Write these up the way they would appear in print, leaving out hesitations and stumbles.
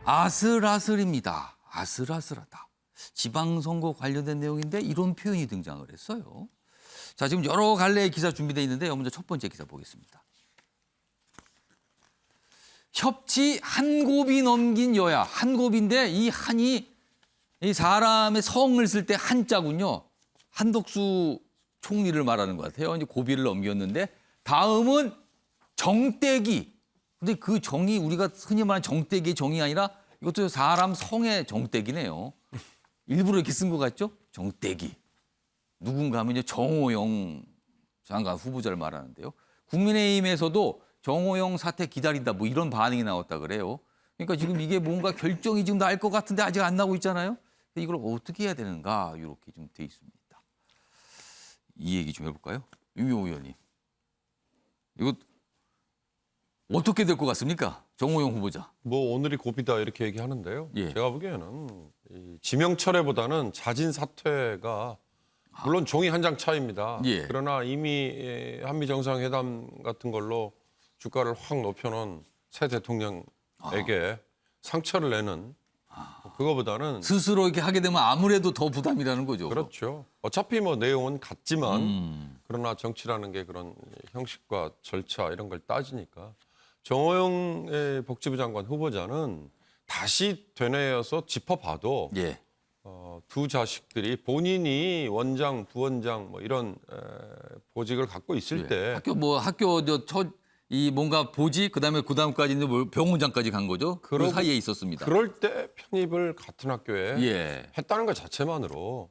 아슬아슬입니다. 아슬아슬하다. 지방선거 관련된 내용인데 이런 표현이 등장을 했어요. 자, 지금 여러 갈래의 기사 준비되어 있는데요. 먼저 첫 번째 기사 보겠습니다. 협치 한 곱이 넘긴 여야. 한 곱인데 이 한이 이 사람의 성을 쓸 때 한자군요. 한덕수 총리를 말하는 것 같아요. 이제 고비를 넘겼는데 다음은 정떼기. 근데 그 정이 우리가 흔히 말하는 정떼기의 정이 아니라 이것도 사람 성의 정떼기네요. 일부러 이렇게 쓴 것 같죠? 정떼기. 누군가 하면요. 정호영 장관 후보자를 말하는데요. 국민의힘에서도 정호영 사퇴 기다린다 뭐 이런 반응이 나왔다 그래요. 그러니까 지금 이게 뭔가 결정이 지금 날 것 같은데 아직 안 나고 있잖아요. 이걸 어떻게 해야 되는가 이렇게 좀 돼 있습니다. 이 얘기 좀 해볼까요? 유명호 의원님. 이거 어떻게 될 것 같습니까? 정호영 후보자. 뭐 오늘이 고비다 이렇게 얘기하는데요. 예. 제가 보기에는 이 지명 철회보다는 자진 사퇴가 물론 종이 한 장 차이입니다. 예. 그러나 이미 한미 정상회담 같은 걸로 주가를 확 높여놓은 새 대통령에게 상처를 내는 그거보다는 스스로 이렇게 하게 되면 아무래도 더 부담이라는 거죠. 그렇죠. 어차피 뭐 내용은 같지만 그러나 정치라는 게 그런 형식과 절차 이런 걸 따지니까 정호영 복지부 장관 후보자는 다시 되뇌어서 짚어봐도 예. 두 자식들이 본인이 원장, 부원장 뭐 이런 보직을 갖고 있을 때 학교 이 뭔가 보직 그다음까지는 뭐 병원장까지 간 거죠. 그 사이에 있었습니다. 그럴 때 편입을 같은 학교에 예. 했다는 것 자체만으로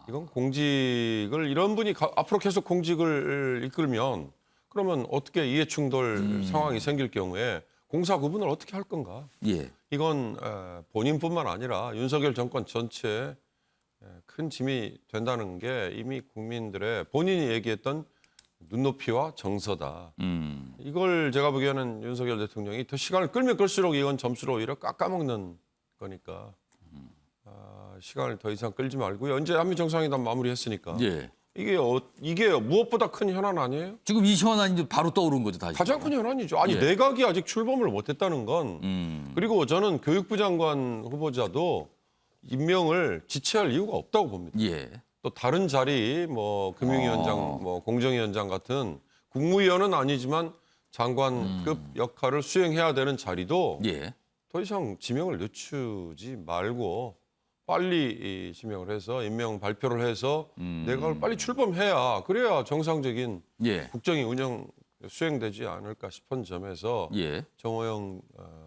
이건 공직을 이런 분이 앞으로 계속 공직을 이끌면 그러면 어떻게 이해충돌 상황이 생길 경우에 공사 구분을 어떻게 할 건가? 예. 이건 본인뿐만 아니라 윤석열 정권 전체에 큰 짐이 된다는 게 이미 국민들의 본인이 얘기했던 눈높이와 정서다. 이걸 제가 보기에는 윤석열 대통령이 더 시간을 끌면 끌수록 이건 점수를 오히려 깎아먹는 거니까 시간을 더 이상 끌지 말고요. 이제 한미 정상회담 마무리했으니까 예. 이게 무엇보다 큰 현안 아니에요? 지금 이 현안이 이제 바로 떠오른 거죠, 다시. 가장 큰 현안이죠. 아니 예. 내각이 아직 출범을 못했다는 건 그리고 저는 교육부 장관 후보자도 임명을 지체할 이유가 없다고 봅니다. 예. 또 다른 자리 뭐 금융위원장, 뭐 공정위원장 같은 국무위원은 아니지만 장관급 역할을 수행해야 되는 자리도 예. 더 이상 지명을 늦추지 말고 빨리 지명을 해서 임명 발표를 해서 내각을 빨리 출범해야 그래야 정상적인 예. 국정이 운영 수행되지 않을까 싶은 점에서 예. 정호영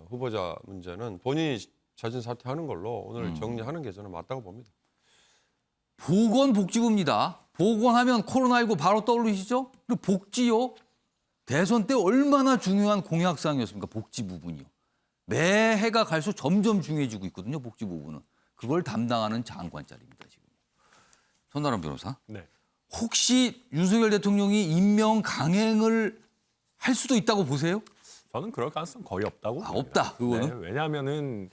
후보자 문제는 본인이 자진 사퇴하는 걸로 오늘 정리하는 게 저는 맞다고 봅니다. 보건복지부입니다. 보건하면 코로나19 바로 떠오르시죠? 그리고 복지요. 대선 때 얼마나 중요한 공약사항이었습니까? 복지 부분이요. 매해가 갈수록 점점 중요해지고 있거든요. 복지 부분은. 그걸 담당하는 장관 자리입니다. 지금. 손나람 변호사. 네. 혹시 윤석열 대통령이 임명 강행을 할 수도 있다고 보세요? 저는 그럴 가능성 거의 없다고 봅니다. 없다. 그거는. 네, 왜냐하면은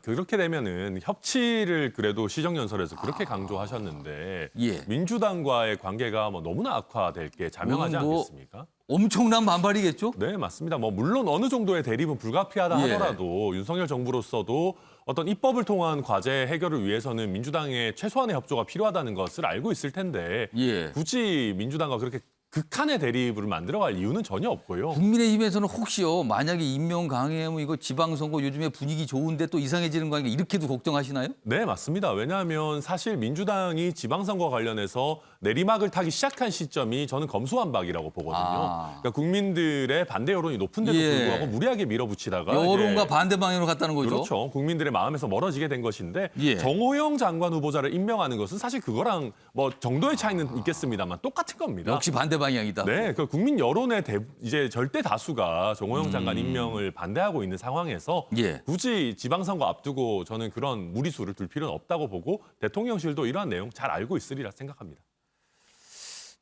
그렇게 되면은 협치를 그래도 시정연설에서 그렇게 강조하셨는데 예. 민주당과의 관계가 뭐 너무나 악화될 게 자명하지 뭐 않겠습니까? 엄청난 반발이겠죠? 네, 맞습니다. 뭐 물론 어느 정도의 대립은 불가피하다 예. 하더라도 윤석열 정부로서도 어떤 입법을 통한 과제 해결을 위해서는 민주당의 최소한의 협조가 필요하다는 것을 알고 있을 텐데 예. 굳이 민주당과 그렇게 극한의 대립을 만들어갈 이유는 전혀 없고요. 국민의힘에서는 혹시요 만약에 임명 강행하면 이거 지방선거 요즘에 분위기 좋은데 또 이상해지는 거 아닌가 이렇게도 걱정하시나요? 네, 맞습니다. 왜냐하면 사실 민주당이 지방선거 관련해서 내리막을 타기 시작한 시점이 저는 검수완박이라고 보거든요. 그러니까 국민들의 반대 여론이 높은데도 예. 불구하고 무리하게 밀어붙이다가 여론과 이제 반대 방향으로 갔다는 거죠. 그렇죠. 국민들의 마음에서 멀어지게 된 것인데 예. 정호영 장관 후보자를 임명하는 것은 사실 그거랑 뭐 정도의 차이는 있겠습니다만 똑같은 겁니다. 역시 반대 방향이다. 네, 그 국민 여론의 이제 절대 다수가 정호영 장관 임명을 반대하고 있는 상황에서 예. 굳이 지방선거 앞두고 저는 그런 무리수를 둘 필요는 없다고 보고 대통령실도 이러한 내용 잘 알고 있으리라 생각합니다.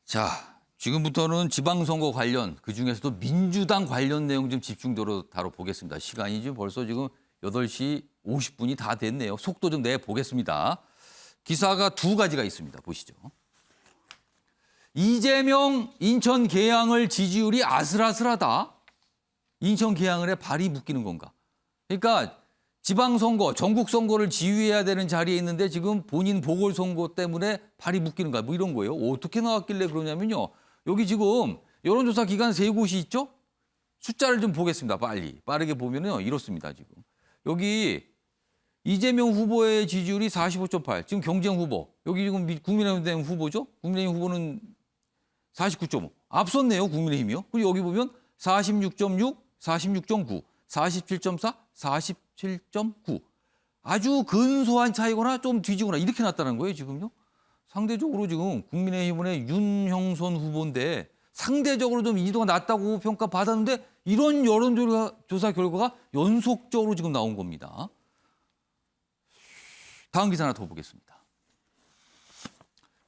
자, 지금부터는 지방선거 관련 그중에서도 민주당 관련 내용 좀 집중적으로 다뤄보겠습니다. 시간이 지금 벌써 지금 8시 50분이 다 됐네요. 속도 좀 내보겠습니다. 기사가 두 가지가 있습니다. 보시죠. 이재명 인천 계양을 지지율이 아슬아슬하다. 인천 계양을에 발이 묶이는 건가? 그러니까 지방선거, 전국선거를 지휘해야 되는 자리에 있는데 지금 본인 보궐선거 때문에 발이 묶이는가 뭐 이런 거예요. 어떻게 나왔길래 그러냐면요. 여기 지금 여론조사 기관 3곳이 있죠? 숫자를 좀 보겠습니다. 빠르게 보면요. 이렇습니다. 지금. 여기 이재명 후보의 지지율이 45.8. 지금 경쟁 후보. 여기 지금 국민의힘 후보죠? 국민의힘 후보는 49.5. 앞섰네요. 국민의힘이요. 그리고 여기 보면 46.6, 46.9, 47.4, 47.9. 아주 근소한 차이거나 좀 뒤지거나 이렇게 났다는 거예요, 지금요. 상대적으로 지금 국민의힘의 윤형선 후보인데 상대적으로 좀 인지도가 낮다고 평가받았는데 이런 여론조사 결과가 연속적으로 지금 나온 겁니다. 다음 기사 하나 더 보겠습니다.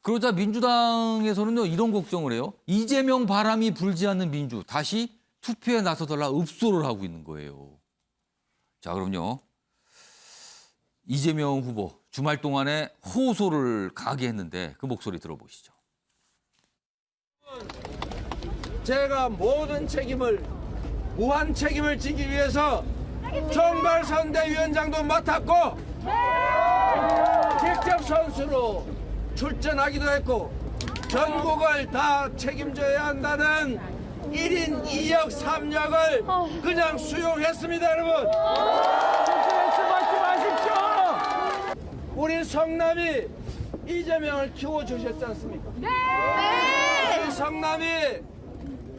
그러자 민주당에서는요, 이런 걱정을 해요. 이재명 바람이 불지 않는 민주, 다시 투표에 나서달라 읍소를 하고 있는 거예요. 자, 그럼요. 이재명 후보 주말 동안에 호소를 가게 했는데 그 목소리 들어보시죠. 제가 모든 책임을 무한 책임을 지기 위해서 총괄선대위원장도 맡았고 직접 선수로 출전하기도 했고 전국을 다 책임져야 한다는 1인 2역 3역을 그냥 수용했습니다. 여러분 말씀하십시오. 우리 성남이 이재명을 키워주셨지 않습니까? 우리 성남이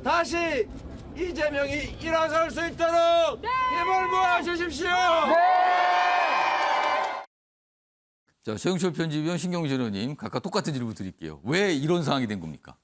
다시 이재명이 일어설 수 있도록 힘을 모아주십시오. 자, 최영철 편집위원, 신경진 의원님 각각 똑같은 질문 드릴게요. 왜 이런 상황이 된 겁니까?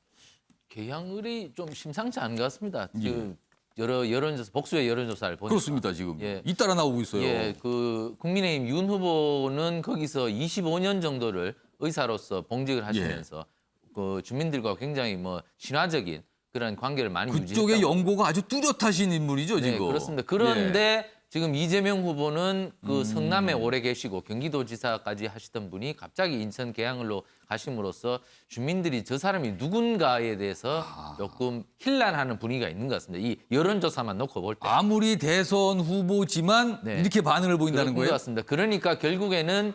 개항을이 좀 심상치 않은 것 같습니다. 지금 여러 여론조사, 복수의 여론조사를 보니까. 그렇습니다, 지금. 예. 잇따라 나오고 있어요. 예, 그 국민의힘 윤 후보는 거기서 25년 정도를 의사로서 봉직을 하시면서 그 주민들과 굉장히 뭐 친화적인 그런 관계를 많이 그쪽의 유지했다고. 연고가 아주 뚜렷하신 인물이죠, 네, 지금. 그렇습니다. 그런데 지금 이재명 후보는 그 성남에 오래 계시고 경기도지사까지 하시던 분이 갑자기 인천 계양을로 가심으로써 주민들이 저 사람이 누군가에 대해서 조금 힐난하는 분위기가 있는 것 같습니다. 이 여론조사만 놓고 볼 때. 아무리 대선 후보지만 네. 이렇게 반응을 보인다는 그런 것 거예요? 같습니다. 그러니까 결국에는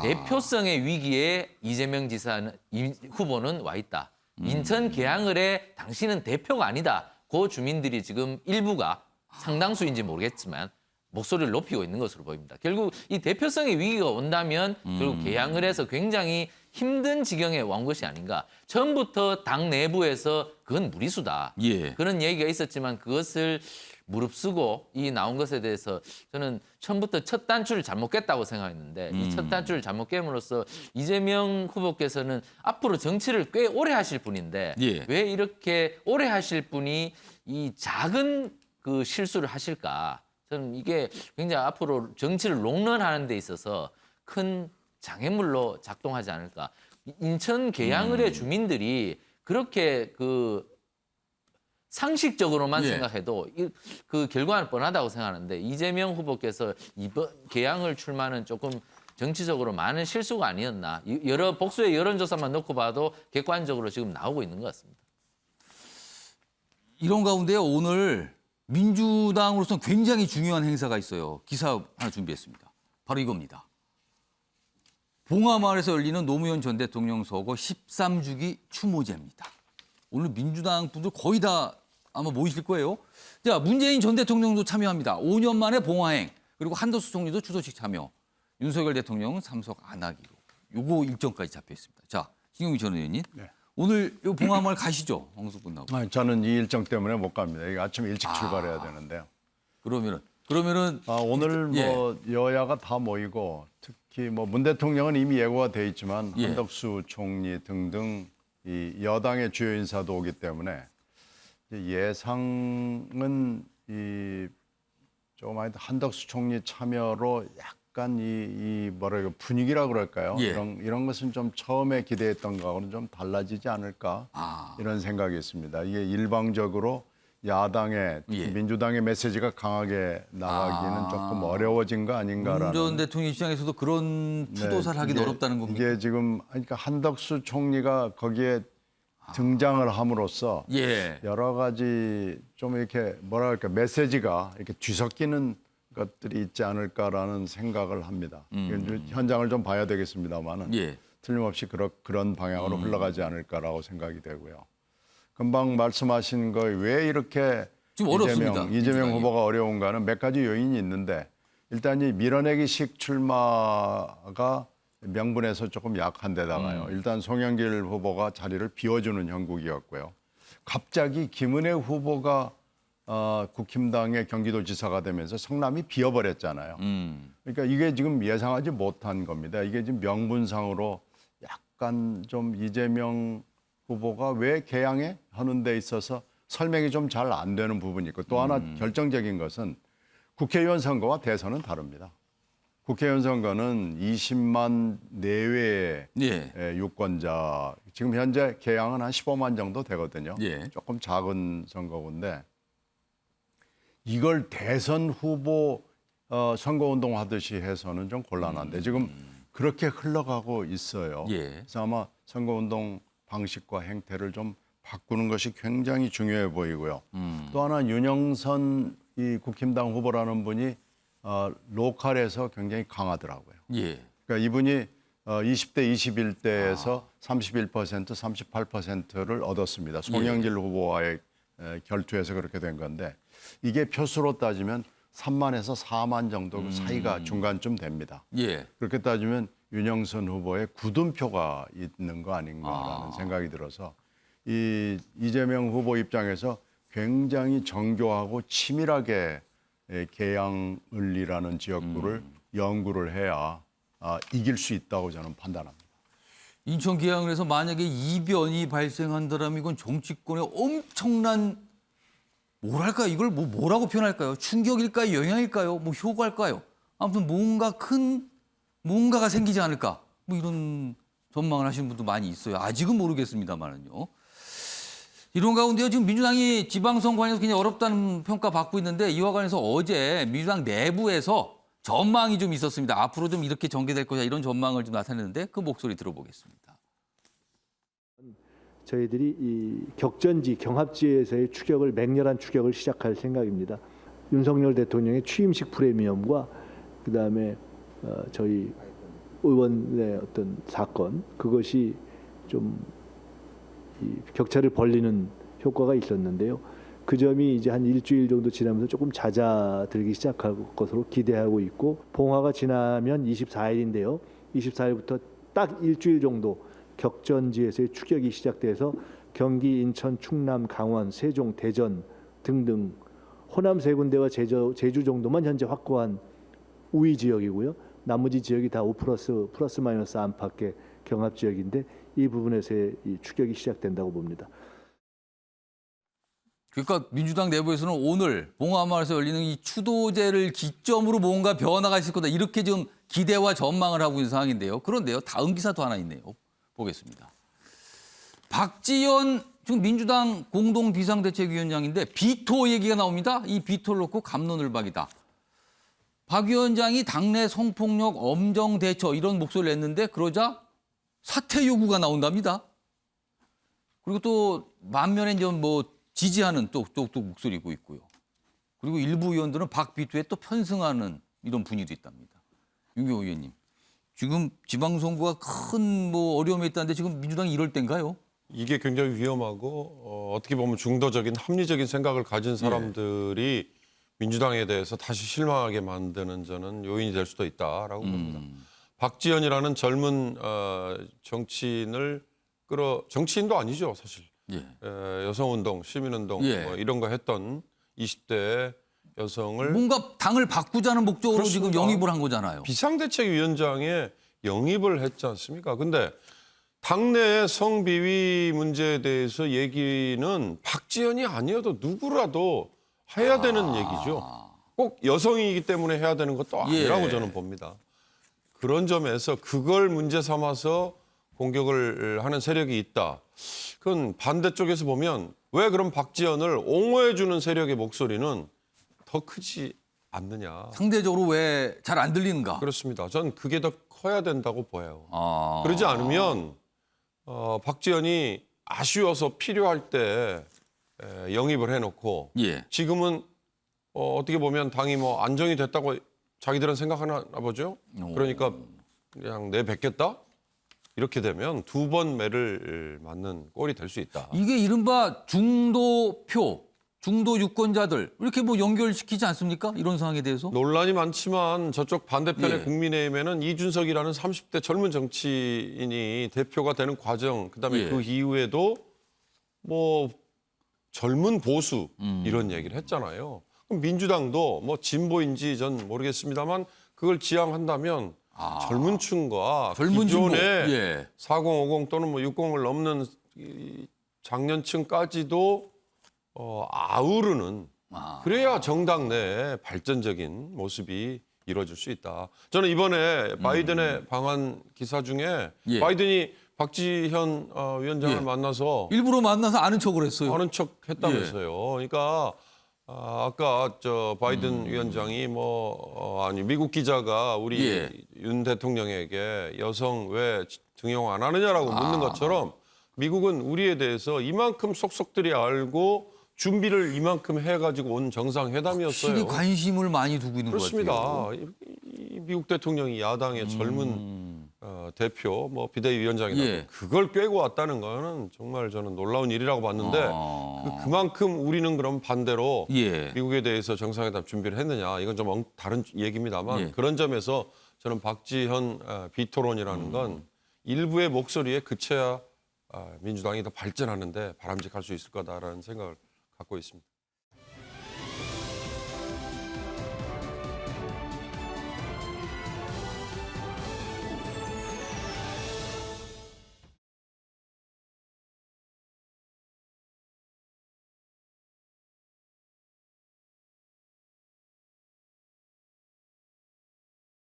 대표성의 위기에 이재명 후보는 와 있다. 인천 계양을에 당신은 대표가 아니다. 그 주민들이 지금 일부가 상당수인지 모르겠지만 목소리를 높이고 있는 것으로 보입니다. 결국 이 대표성의 위기가 온다면 결국 계양을에서 굉장히 힘든 지경에 온 것이 아닌가. 처음부터 당 내부에서 그건 무리수다. 예. 그런 얘기가 있었지만 그것을 무릅쓰고 이 나온 것에 대해서 저는 처음부터 첫 단추를 잘못 깼다고 생각했는데 이 첫 단추를 잘못 깨므로써 이재명 후보께서는 앞으로 정치를 꽤 오래 하실 분인데 예. 왜 이렇게 오래 하실 분이 이 작은 그 실수를 하실까? 저는 이게 굉장히 앞으로 정치를 롱런하는 데 있어서 큰 장애물로 작동하지 않을까. 인천 계양을의 주민들이 그렇게 그 상식적으로만 예. 생각해도 그 결과는 뻔하다고 생각하는데 이재명 후보께서 이번 계양을 출마는 조금 정치적으로 많은 실수가 아니었나. 여러 복수의 여론조사만 놓고 봐도 객관적으로 지금 나오고 있는 것 같습니다. 이런 가운데요, 오늘 민주당으로서는 굉장히 중요한 행사가 있어요. 기사 하나 준비했습니다. 바로 이겁니다. 봉하마을에서 열리는 노무현 전 대통령 서거 13주기 추모제입니다. 오늘 민주당 분들 거의 다 아마 모이실 거예요. 자, 문재인 전 대통령도 참여합니다. 5년 만에 봉화행, 그리고 한덕수 총리도 추도식 참여. 윤석열 대통령은 참석 안 하기로. 요거 일정까지 잡혀 있습니다. 자, 신경미 전 의원님. 네. 오늘 요 봉화마을 가시죠? 황숙 나오고. 아니, 저는 이 일정 때문에 못 갑니다. 이거 아침 일찍 출발해야 되는데요. 그러면은 오늘 예. 뭐 여야가 다 모이고 특히 뭐 문 대통령은 이미 예고가 돼 있지만 예. 한덕수 총리 등등 이 여당의 주요 인사도 오기 때문에 예상은 조금 한덕수 총리 참여로 약간 이 뭐랄까 분위기라 그럴까요? 예. 이런 것은 좀 처음에 기대했던 거하고는 좀 달라지지 않을까 이런 생각이 있습니다. 이게 일방적으로 야당의 예. 민주당의 메시지가 강하게 나가기는 조금 어려워진 거 아닌가라는. 문 전 대통령 입장에서도 그런 추도사를 하기는 이게- 어렵다는 겁니다. 이게 지금 그러니까 한덕수 총리가 거기에 등장을 함으로써 예. 여러 가지 좀 이렇게 뭐랄까 메시지가 이렇게 뒤섞이는 것들이 있지 않을까라는 생각을 합니다. 이제 현장을 좀 봐야 되겠습니다만은 예. 틀림없이 그런 방향으로 흘러가지 않을까라고 생각이 되고요. 금방 말씀하신 거 왜 이렇게 좀 어렵습니다, 이재명 민주당이. 후보가 어려운가는 몇 가지 요인이 있는데 일단 이 밀어내기식 출마가 명분에서 조금 약한 데다가요. 일단 송영길 후보가 자리를 비워주는 형국이었고요. 갑자기 김은혜 후보가 국힘당의 경기도지사가 되면서 성남이 비어버렸잖아요. 그러니까 이게 지금 예상하지 못한 겁니다. 이게 지금 명분상으로 약간 좀 이재명 후보가 왜 개항에 하는 데 있어서 설명이 좀 잘 안 되는 부분이 있고 또 하나 결정적인 것은 국회의원 선거와 대선은 다릅니다. 국회의원 선거는 20만 내외의 예. 유권자, 지금 현재 개항은 한 15만 정도 되거든요. 예. 조금 작은 선거구인데 이걸 대선 후보 선거운동 하듯이 해서는 좀 곤란한데 지금 그렇게 흘러가고 있어요. 예. 그래서 아마 선거운동 방식과 행태를 좀 바꾸는 것이 굉장히 중요해 보이고요. 또 하나 윤영선 이 국힘당 후보라는 분이 로컬에서 굉장히 강하더라고요. 예. 그러니까 이분이 20대, 21대에서 31%, 38%를 얻었습니다. 송영길 후보와의 결투에서 그렇게 된 건데 이게 표수로 따지면 3만에서 4만 정도 그 사이가 중간쯤 됩니다. 예. 그렇게 따지면 윤영선 후보의 굳은표가 있는 거 아닌가라는 생각이 들어서 이재명 후보 입장에서 굉장히 정교하고 치밀하게 계양을리라는 지역구를 연구를 해야 이길 수 있다고 저는 판단합니다. 인천 계양을에서 만약에 이변이 발생한다면 이건 정치권에 엄청난 뭐랄까 이걸 뭐라고 표현할까요? 충격일까요? 영향일까요? 뭐 효과일까요? 아무튼 뭔가가 생기지 않을까? 뭐 이런 전망을 하시는 분도 많이 있어요. 아직은 모르겠습니다만은요. 이런 가운데요, 지금 민주당이 지방선거에서 굉장히 어렵다는 평가 받고 있는데 이와 관해서 어제 민주당 내부에서 전망이 좀 있었습니다. 앞으로 좀 이렇게 전개될 거냐 이런 전망을 좀 나타냈는데 그 목소리 들어보겠습니다. 저희들이 이 격전지, 경합지에서의 추격을 맹렬한 추격을 시작할 생각입니다. 윤석열 대통령의 취임식 프리미엄과 그다음에 저희 의원의 어떤 사건 그것이 좀 이 격차를 벌리는 효과가 있었는데요. 그 점이 이제 한 일주일 정도 지나면서 조금 잦아들기 시작할 것으로 기대하고 있고 봉화가 지나면 24일인데요. 24일부터 딱 일주일 정도 격전지에서의 추격이 시작돼서 경기, 인천, 충남, 강원, 세종, 대전 등등 호남 세 군데와 제주 정도만 현재 확보한 우위 지역이고요. 나머지 지역이 다 5% 플러스 마이너스 안팎의 경합 지역인데 이 부분에서의 이 추격이 시작된다고 봅니다. 그러니까 민주당 내부에서는 오늘 봉화마을에서 열리는 이 추도제를 기점으로 뭔가 변화가 있을 거다 이렇게 지금 기대와 전망을 하고 있는 상황인데요. 그런데요, 다음 기사도 하나 있네요. 보겠습니다. 박지원 지금 민주당 공동 비상대책위원장인데 비토 얘기가 나옵니다. 이 비토를 놓고 갑론을박이다. 박 위원장이 당내 성폭력 엄정 대처 이런 목소리를 냈는데 그러자 사퇴 요구가 나온답니다. 그리고 또 만면에 좀 뭐 지지하는 또 목소리고 있고요. 그리고 일부 의원들은 박 비토에 또 편승하는 이런 분위기도 있답니다. 윤경호 의원님, 지금 지방선거가 큰 뭐 어려움에 있다는데 지금 민주당이 이럴 때인가요? 이게 굉장히 위험하고 어떻게 보면 중도적인 합리적인 생각을 가진 사람들이 민주당에 대해서 다시 실망하게 만드는 저는 요인이 될 수도 있다라고 봅니다. 박지원이라는 젊은 정치인을 정치인도 아니죠 사실. 예. 여성운동, 시민운동 예. 뭐 이런 거 했던 20대 여성을 뭔가 당을 바꾸자는 목적으로 지금 그렇습니다. 영입을 한 거잖아요. 비상대책위원장에 영입을 했지 않습니까? 근데 당내 성비위 문제에 대해서 얘기는 박지원이 아니어도 누구라도 해야 되는 얘기죠. 꼭 여성이기 때문에 해야 되는 것도 아니라고 예. 저는 봅니다. 그런 점에서 그걸 문제 삼아서 공격을 하는 세력이 있다. 그건 반대쪽에서 보면 왜 그럼 박지원을 옹호해주는 세력의 목소리는 더 크지 않느냐. 상대적으로 왜 잘 안 들리는가? 그렇습니다. 전 그게 더 커야 된다고 보여요. 아. 그러지 않으면 박지원이 아쉬워서 필요할 때 영입을 해놓고 예. 지금은 어떻게 보면 당이 뭐 안정이 됐다고 자기들은 생각하나 보죠. 그러니까 그냥 내뱉겠다 이렇게 되면 2번 매를 맞는 꼴이 될 수 있다. 이게 이른바 중도표, 중도 유권자들 이렇게 뭐 연결시키지 않습니까? 이런 상황에 대해서? 논란이 많지만 저쪽 반대편의 예. 국민의힘에는 이준석이라는 30대 젊은 정치인이 대표가 되는 과정, 그다음에 예. 그 이후에도 뭐 젊은 보수 이런 얘기를 했잖아요. 그럼 민주당도 뭐 진보인지 전 모르겠습니다만 그걸 지향한다면 젊은 층과 젊은 기존의 진보. 예. 4050 또는 뭐 60을 넘는 이 장년층까지도 아우르는 그래야 정당 내에 발전적인 모습이 이루어질 수 있다. 저는 이번에 바이든의 방한 기사 중에 예. 바이든이 박지현 위원장을 예. 만나서 일부러 만나서 아는 척을 했어요. 아는 척 했다면서요. 그러니까 아까 저 바이든 위원장이 아니 미국 기자가 우리 예. 윤 대통령에게 여성 왜 등용 안 하느냐라고 묻는 것처럼 미국은 우리에 대해서 이만큼 속속들이 알고 준비를 이만큼 해가지고 온 정상회담이었어요. 확실히 관심을 많이 두고 있는 것 그렇습니다. 같아요. 이 미국 대통령이 야당의 젊은 대표, 뭐 비대위원장이다. 예. 그걸 꿰고 왔다는 거는 정말 저는 놀라운 일이라고 봤는데 그만큼 우리는 그럼 반대로 예. 미국에 대해서 정상회담 준비를 했느냐. 이건 좀 다른 얘기입니다만 예. 그런 점에서 저는 박지현 비토론이라는 건 일부의 목소리에 그쳐야 민주당이 더 발전하는데 바람직할 수 있을 거다라는 생각을 갖고 있습니다.